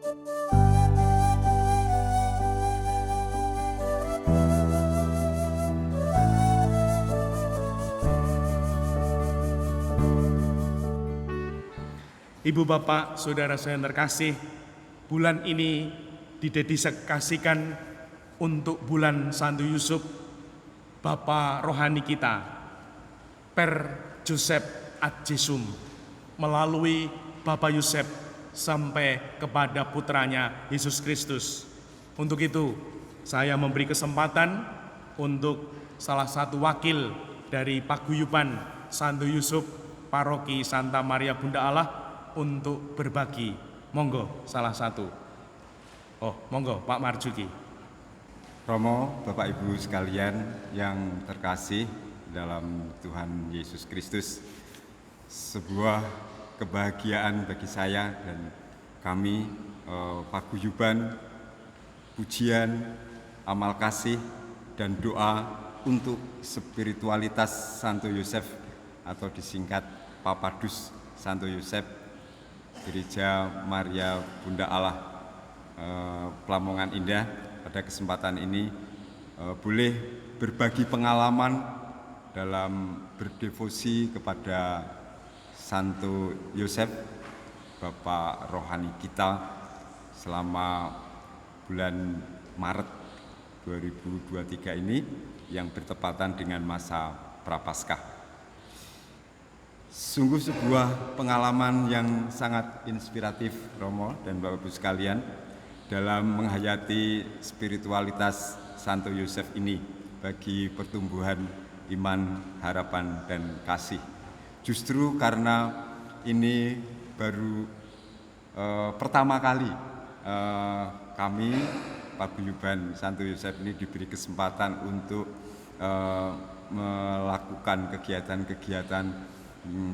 Ibu bapak, saudara saya yang terkasih, bulan ini didedikasikan untuk bulan Santo Yusuf, Bapa rohani kita, Per Joseph ad Jesum, melalui Bapak Yusuf sampai kepada putranya Yesus Kristus. Untuk itu, saya memberi kesempatan untuk salah satu wakil dari Paguyuban Santo Yusuf Paroki Santa Maria Bunda Allah untuk berbagi. Monggo salah satu. Oh, monggo Pak Marjuki. Romo, Bapak Ibu sekalian yang terkasih dalam Tuhan Yesus Kristus, sebuah kebahagiaan bagi saya dan kami, Paguyuban, pujian, amal kasih, dan doa untuk spiritualitas Santo Yusuf atau disingkat Papadus Santo Yusuf, Gereja Maria Bunda Allah, Plamongan Indah. Pada kesempatan ini boleh berbagi pengalaman dalam berdevosi kepada Santo Yusuf, Bapak rohani kita, selama bulan Maret 2023 ini yang bertepatan dengan masa Prapaskah. Sungguh sebuah pengalaman yang sangat inspiratif, Romo dan Bapak Ibu sekalian, dalam menghayati spiritualitas Santo Yusuf ini bagi pertumbuhan iman, harapan, dan kasih. Justru karena ini baru pertama kali kami, Paguyuban Santo Yusuf ini diberi kesempatan untuk melakukan kegiatan-kegiatan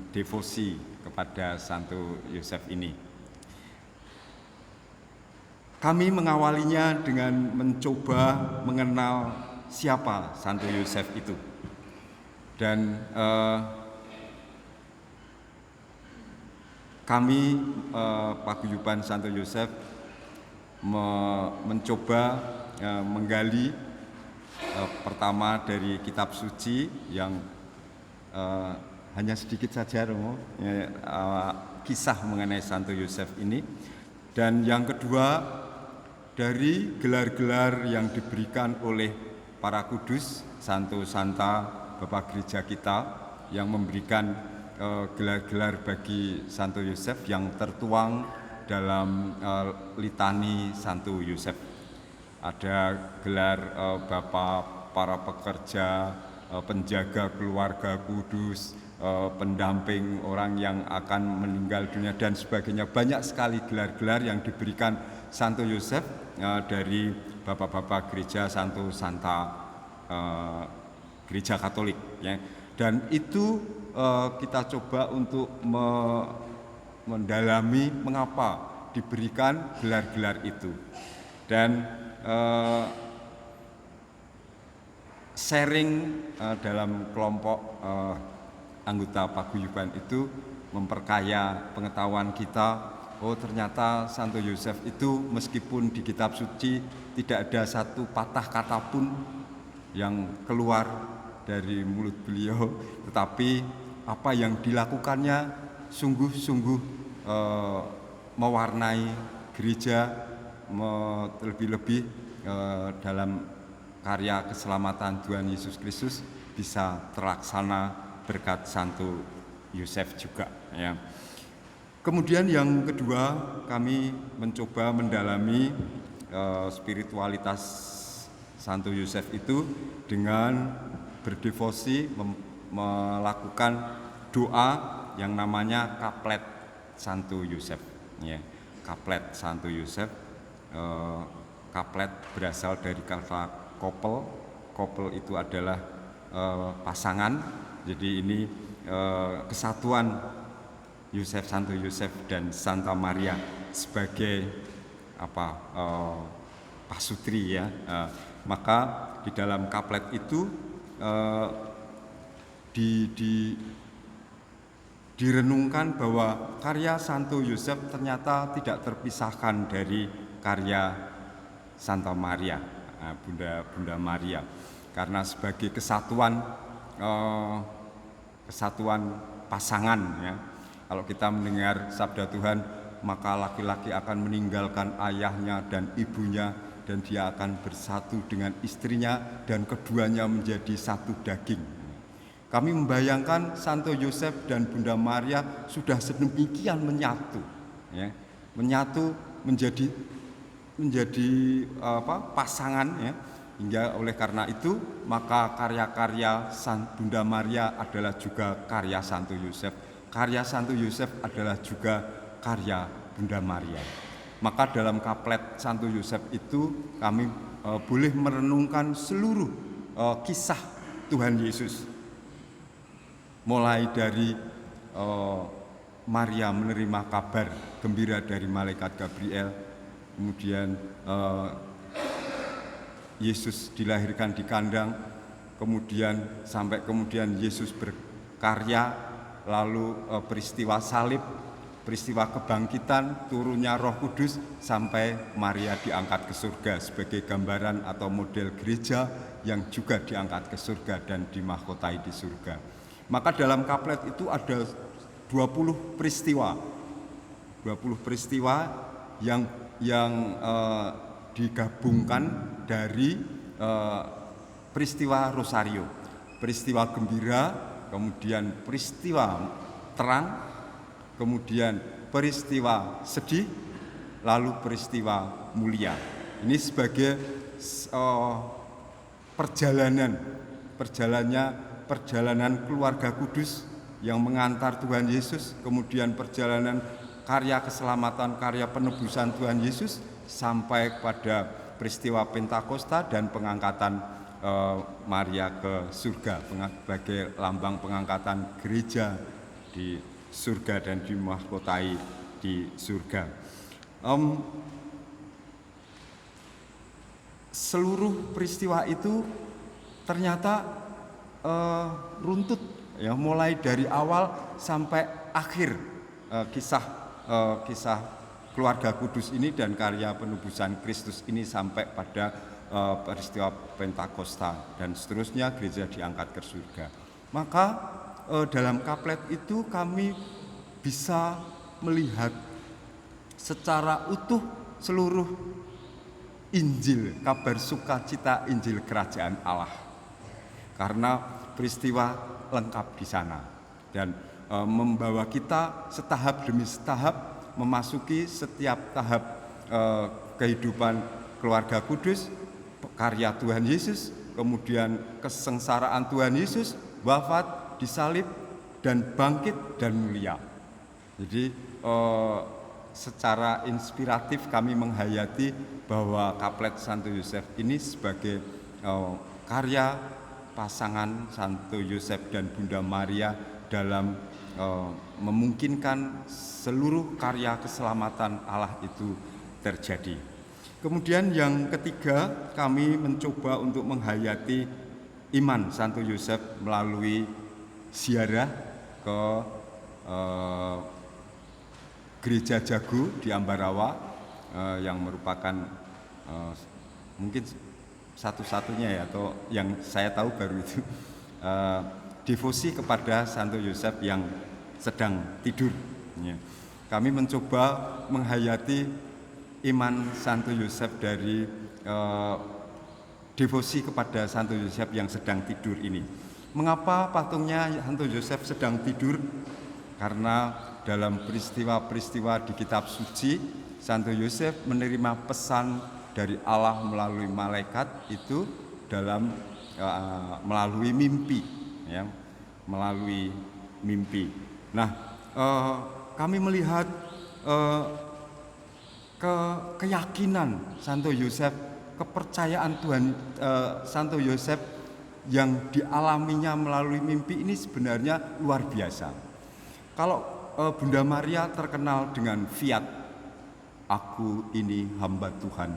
devosi kepada Santo Yusuf ini. Kami mengawalinya dengan mencoba mengenal siapa Santo Yusuf itu. Dan kami, Paguyuban Santo Yusuf, mencoba menggali pertama dari kitab suci yang hanya sedikit saja, Romo, kisah mengenai Santo Yusuf ini. Dan yang kedua, dari gelar-gelar yang diberikan oleh para kudus, Santo Santa, Bapak Gereja kita, yang memberikan gelar-gelar bagi Santo Yusuf yang tertuang dalam litani Santo Yusuf. Ada gelar Bapak para pekerja, penjaga keluarga kudus, pendamping orang yang akan meninggal dunia, dan sebagainya. Banyak sekali gelar-gelar yang diberikan Santo Yusuf dari bapak-bapak gereja Santo Santa Gereja Katolik, ya. Dan itu kita coba untuk mendalami mengapa diberikan gelar-gelar itu. Dan sharing dalam kelompok anggota Paguyuban itu memperkaya pengetahuan kita. Oh, ternyata Santo Yusuf itu meskipun di kitab suci tidak ada satu patah kata pun yang keluar dari mulut beliau, tetapi apa yang dilakukannya sungguh-sungguh mewarnai gereja, lebih-lebih dalam karya keselamatan Tuhan Yesus Kristus bisa terlaksana berkat Santo Yusuf juga, ya. Kemudian yang kedua, kami mencoba mendalami spiritualitas Santo Yusuf itu dengan berdevosi melakukan doa yang namanya Kaplet Santo Yusuf, ya. Kaplet Santo Yusuf, kaplet berasal dari kata koppel. Koppel itu adalah pasangan. Jadi ini kesatuan Yusuf, Santo Yusuf dan Santa Maria sebagai pasutri, ya. Maka di dalam kaplet itu direnungkan bahwa karya Santo Yosef ternyata tidak terpisahkan dari karya Santa Maria, Bunda Maria, karena sebagai kesatuan pasangan, ya. Kalau kita mendengar sabda Tuhan, maka laki-laki akan meninggalkan ayahnya dan ibunya, dan dia akan bersatu dengan istrinya, dan keduanya menjadi satu daging. Kami membayangkan Santo Yosef dan Bunda Maria sudah sedemikian menyatu, ya, menyatu menjadi pasangan, ya. Hingga oleh karena itu maka karya-karya Bunda Maria adalah juga karya Santo Yosef. Karya Santo Yosef adalah juga karya Bunda Maria. Maka dalam kaplet Santo Yosef itu kami boleh merenungkan seluruh kisah Tuhan Yesus. Mulai dari Maria menerima kabar gembira dari malaikat Gabriel, kemudian Yesus dilahirkan di kandang, kemudian sampai kemudian Yesus berkarya, lalu peristiwa salib, peristiwa kebangkitan, turunnya Roh Kudus, sampai Maria diangkat ke surga sebagai gambaran atau model gereja yang juga diangkat ke surga dan dimahkotai di surga. Maka dalam kaplet itu ada 20 peristiwa yang digabungkan dari peristiwa Rosario, peristiwa gembira, kemudian peristiwa terang, kemudian peristiwa sedih, lalu peristiwa mulia. Ini sebagai perjalanan keluarga kudus yang mengantar Tuhan Yesus, kemudian perjalanan karya keselamatan, karya penebusan Tuhan Yesus, sampai pada peristiwa Pentakosta dan pengangkatan Maria ke surga sebagai lambang pengangkatan gereja di surga dan dimahkotai di surga. Seluruh peristiwa itu ternyata runtut, ya, mulai dari awal sampai akhir kisah keluarga kudus ini dan karya penebusan Kristus ini sampai pada peristiwa Pentakosta dan seterusnya, gereja diangkat ke surga. Maka dalam kaplet itu kami bisa melihat secara utuh seluruh Injil, kabar sukacita Injil Kerajaan Allah, karena peristiwa lengkap di sana dan membawa kita setahap demi setahap memasuki setiap tahap kehidupan keluarga kudus, karya Tuhan Yesus, kemudian kesengsaraan Tuhan Yesus, wafat, disalib, dan bangkit dan mulia. Jadi secara inspiratif kami menghayati bahwa kaplet Santo Yosef ini sebagai karya pasangan Santo Yosef dan Bunda Maria dalam memungkinkan seluruh karya keselamatan Allah itu terjadi. Kemudian yang ketiga, kami mencoba untuk menghayati iman Santo Yosef melalui ziarah ke Gereja Jago di Ambarawa, yang merupakan mungkin satu-satunya, ya, atau yang saya tahu baru itu, devosi kepada Santo Yosef yang sedang tidur. Ya. Kami mencoba menghayati iman Santo Yosef dari devosi kepada Santo Yosef yang sedang tidur ini. Mengapa patungnya Santo Yosef sedang tidur? Karena dalam peristiwa-peristiwa di kitab suci, Santo Yosef menerima pesan dari Allah melalui malaikat itu melalui mimpi, ya, melalui mimpi. Nah, kami melihat keyakinan Santo Yosef, kepercayaan Tuhan Santo Yosef yang dialaminya melalui mimpi ini sebenarnya luar biasa. Kalau Bunda Maria terkenal dengan fiat, "Aku ini hamba Tuhan,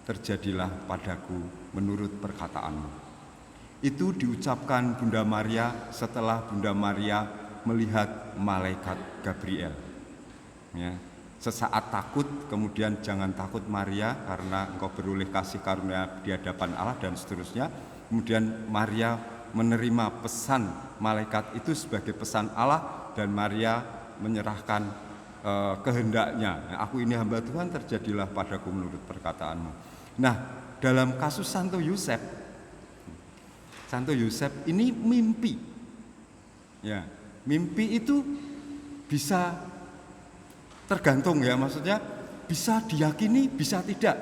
terjadilah padaku menurut perkataanmu." Itu diucapkan Bunda Maria setelah Bunda Maria melihat malaikat Gabriel. Ya. Sesaat takut, kemudian jangan takut Maria karena engkau beroleh kasih karunia di hadapan Allah dan seterusnya. Kemudian Maria menerima pesan malaikat itu sebagai pesan Allah dan Maria menyerahkan kehendaknya. Aku ini hamba Tuhan, terjadilah padaku menurut perkataanmu. Nah, dalam kasus Santo Yosef ini mimpi. Ya, mimpi itu bisa tergantung ya, maksudnya bisa diyakini, bisa tidak.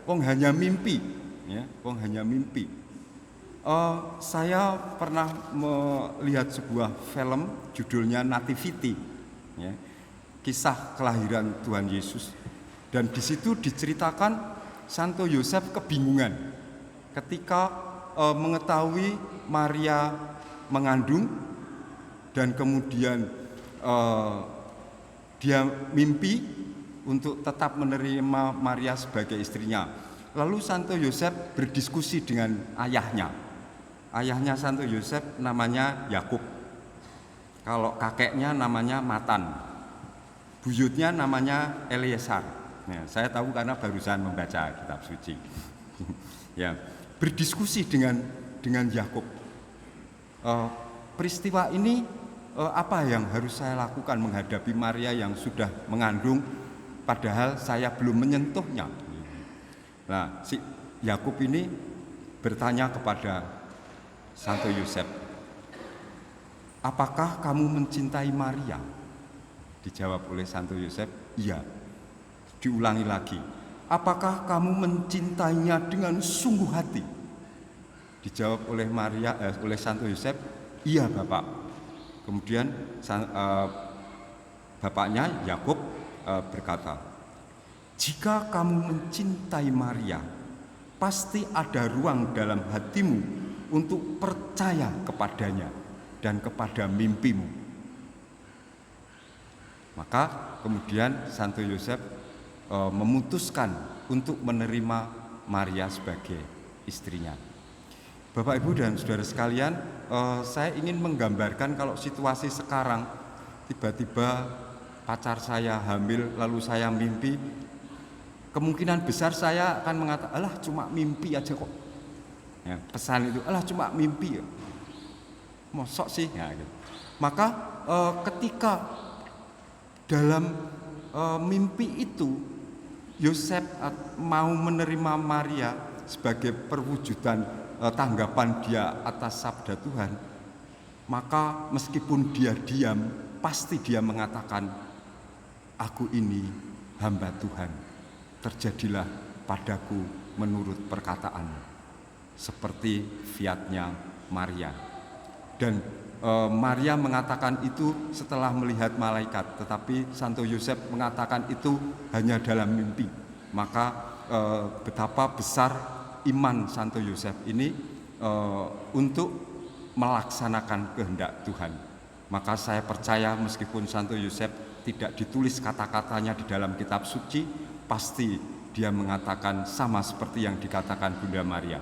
Wong hanya mimpi, ya, wong hanya mimpi. Saya pernah melihat sebuah film judulnya Nativity, ya, kisah kelahiran Tuhan Yesus. Dan di situ diceritakan Santo Yosef kebingungan ketika mengetahui Maria mengandung dan kemudian dia mimpi untuk tetap menerima Maria sebagai istrinya. Lalu Santo Yosef berdiskusi dengan ayahnya. Ayahnya Santo Yosef namanya Yakub. Kalau kakeknya namanya Matan. Buyutnya namanya Eleazar. Nah, saya tahu karena barusan membaca kitab suci. Ya, berdiskusi dengan Yakub. Peristiwa ini apa yang harus saya lakukan menghadapi Maria yang sudah mengandung padahal saya belum menyentuhnya. Nah, si Yakub ini bertanya kepada Santo Yosef, apakah kamu mencintai Maria? Dijawab oleh Santo Yosef, iya. Diulangi lagi, apakah kamu mencintainya dengan sungguh hati? Dijawab oleh oleh Santo Yosef, iya Bapak. Kemudian bapaknya Yakub berkata, jika kamu mencintai Maria, pasti ada ruang dalam hatimu untuk percaya kepadanya dan kepada mimpimu. Maka kemudian Santo Yosef memutuskan untuk menerima Maria sebagai istrinya. Bapak, Ibu, dan saudara sekalian, saya ingin menggambarkan kalau situasi sekarang tiba-tiba pacar saya hamil lalu saya mimpi, kemungkinan besar saya akan mengatakan, alah cuma mimpi aja kok. Ya, pesan itu, alah cuma mimpi ya. Mosok sih ya, gitu. Maka ketika dalam mimpi itu Yosef mau menerima Maria sebagai perwujudan tanggapan dia atas sabda Tuhan, maka meskipun dia diam, pasti dia mengatakan, aku ini hamba Tuhan, terjadilah padaku menurut perkataanmu, seperti fiatnya Maria. Dan Maria mengatakan itu setelah melihat malaikat, tetapi Santo Yosef mengatakan itu hanya dalam mimpi. Maka betapa besar iman Santo Yosef ini untuk melaksanakan kehendak Tuhan. Maka saya percaya meskipun Santo Yosef tidak ditulis kata-katanya di dalam kitab suci, pasti dia mengatakan sama seperti yang dikatakan Bunda Maria.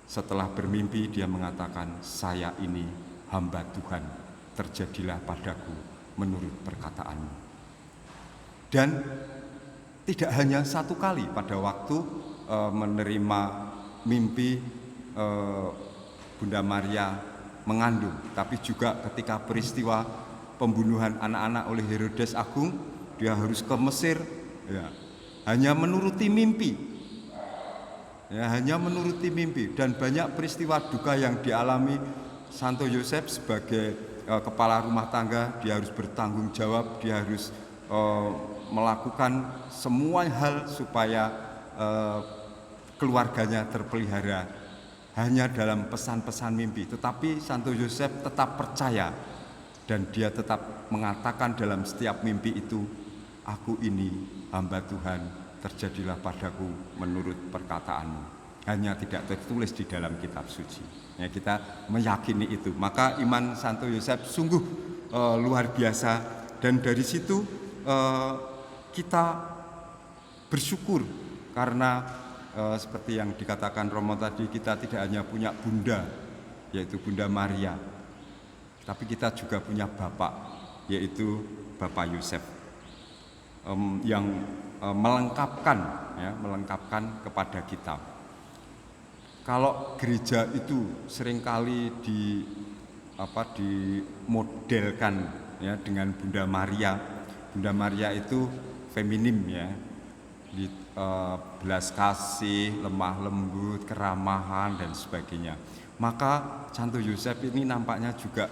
Setelah bermimpi dia mengatakan, saya ini hamba Tuhan, terjadilah padaku menurut perkataanmu. Dan tidak hanya satu kali pada waktu menerima mimpi Bunda Maria mengandung, tapi juga ketika peristiwa pembunuhan anak-anak oleh Herodes Agung, dia harus ke Mesir, ya, hanya menuruti mimpi, ya, hanya menuruti mimpi. Dan banyak peristiwa duka yang dialami Santo Yosef sebagai kepala rumah tangga. Dia harus bertanggung jawab, dia harus melakukan semua hal supaya keluarganya terpelihara hanya dalam pesan-pesan mimpi. Tetapi Santo Yosef tetap percaya dan dia tetap mengatakan dalam setiap mimpi itu, aku ini hamba Tuhan, terjadilah padaku menurut perkataanmu. Hanya tidak tertulis di dalam kitab suci. Ya, kita meyakini itu. Maka iman Santo Yosef sungguh luar biasa. Dan dari situ kita bersyukur karena seperti yang dikatakan Romo tadi, kita tidak hanya punya bunda, yaitu Bunda Maria, tapi kita juga punya Bapak, yaitu Bapak Yosef, yang melengkapkan kepada kita. Kalau gereja itu seringkali dimodelkan ya dengan Bunda Maria. Bunda Maria itu feminim ya, belas kasih, lemah lembut, keramahan dan sebagainya. Maka Santo Yosef ini nampaknya juga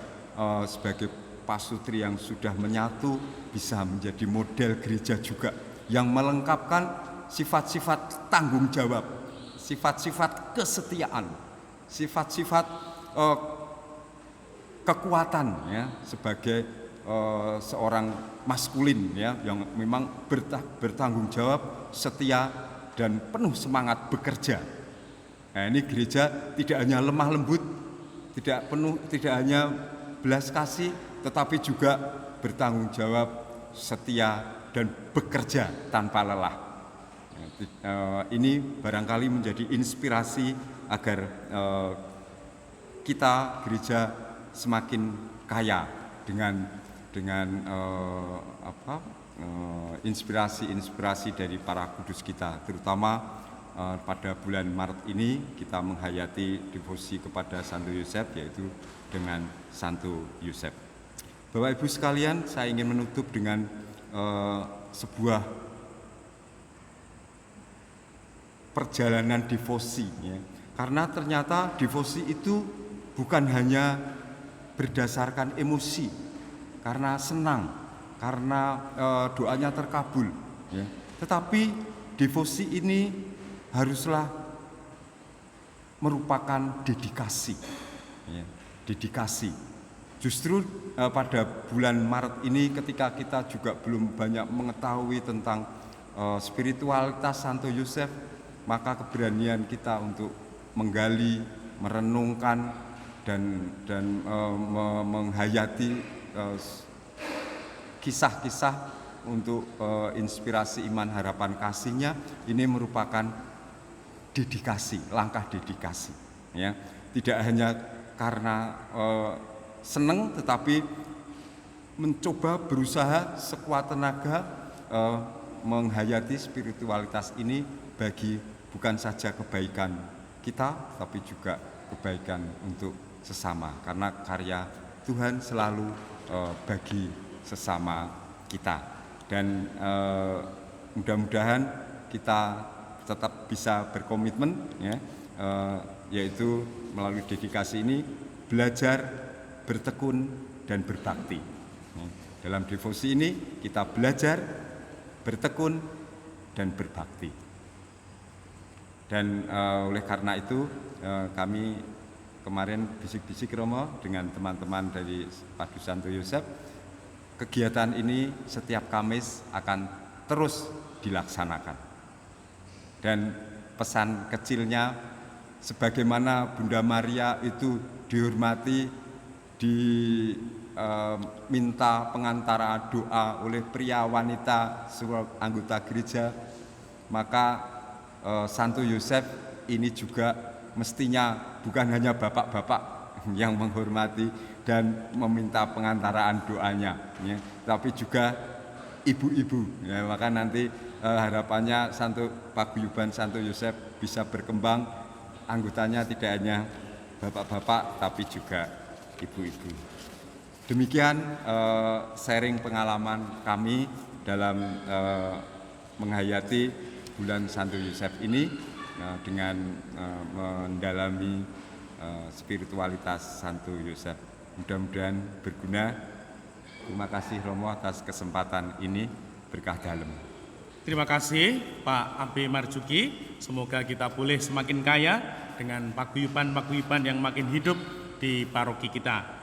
sebagai pasutri yang sudah menyatu bisa menjadi model gereja juga yang melengkapkan sifat-sifat tanggung jawab, sifat-sifat kesetiaan, sifat-sifat kekuatan ya sebagai seorang maskulin ya yang memang bertanggung jawab, setia dan penuh semangat bekerja. Nah, ini gereja tidak hanya lemah lembut, tidak hanya belas kasih, tetapi juga bertanggung jawab, setia dan bekerja tanpa lelah. Ini barangkali menjadi inspirasi agar kita gereja semakin kaya dengan inspirasi dari para kudus kita, terutama pada bulan Maret ini kita menghayati devosi kepada Santo Yosef, yaitu dengan Santo Yosef. Bapak Ibu sekalian, saya ingin menutup dengan sebuah perjalanan devosi ya. Karena ternyata devosi itu bukan hanya berdasarkan emosi, karena senang, karena doanya terkabul ya. Tetapi devosi ini haruslah merupakan dedikasi ya. Dedikasi. Justru pada bulan Maret ini ketika kita juga belum banyak mengetahui tentang spiritualitas Santo Yosef, maka keberanian kita untuk menggali, merenungkan dan menghayati kisah-kisah untuk inspirasi iman harapan kasihnya, ini merupakan dedikasi, langkah dedikasi ya. Tidak hanya karena senang, tetapi mencoba berusaha sekuat tenaga menghayati spiritualitas ini bagi bukan saja kebaikan kita, tapi juga kebaikan untuk sesama, karena karya Tuhan selalu bagi sesama kita. Dan mudah-mudahan kita tetap bisa berkomitmen ya, yaitu melalui dedikasi ini belajar, bertekun dan berbakti. Dalam devosi ini kita belajar, bertekun dan berbakti. Dan oleh karena itu kami kemarin bisik-bisik Romo dengan teman-teman dari Padus Santo Yosef, kegiatan ini setiap Kamis akan terus dilaksanakan. Dan pesan kecilnya, sebagaimana Bunda Maria itu dihormati, diminta pengantara doa oleh pria wanita seluruh anggota gereja, maka Santo Yosef ini juga mestinya bukan hanya bapak-bapak yang menghormati dan meminta pengantaraan doanya ya, tapi juga ibu-ibu ya. Maka nanti harapannya paguyuban Santo Yosef bisa berkembang, anggotanya tidak hanya bapak-bapak tapi juga ibu-ibu. Demikian sharing pengalaman kami dalam menghayati bulan Santo Yosef ini dengan mendalami spiritualitas Santo Yosef. Mudah-mudahan berguna. Terima kasih Romo atas kesempatan ini, berkah dalam. Terima kasih Pak AB Marjuki. Semoga kita boleh semakin kaya dengan paguyuban-paguyuban yang makin hidup di paroki kita.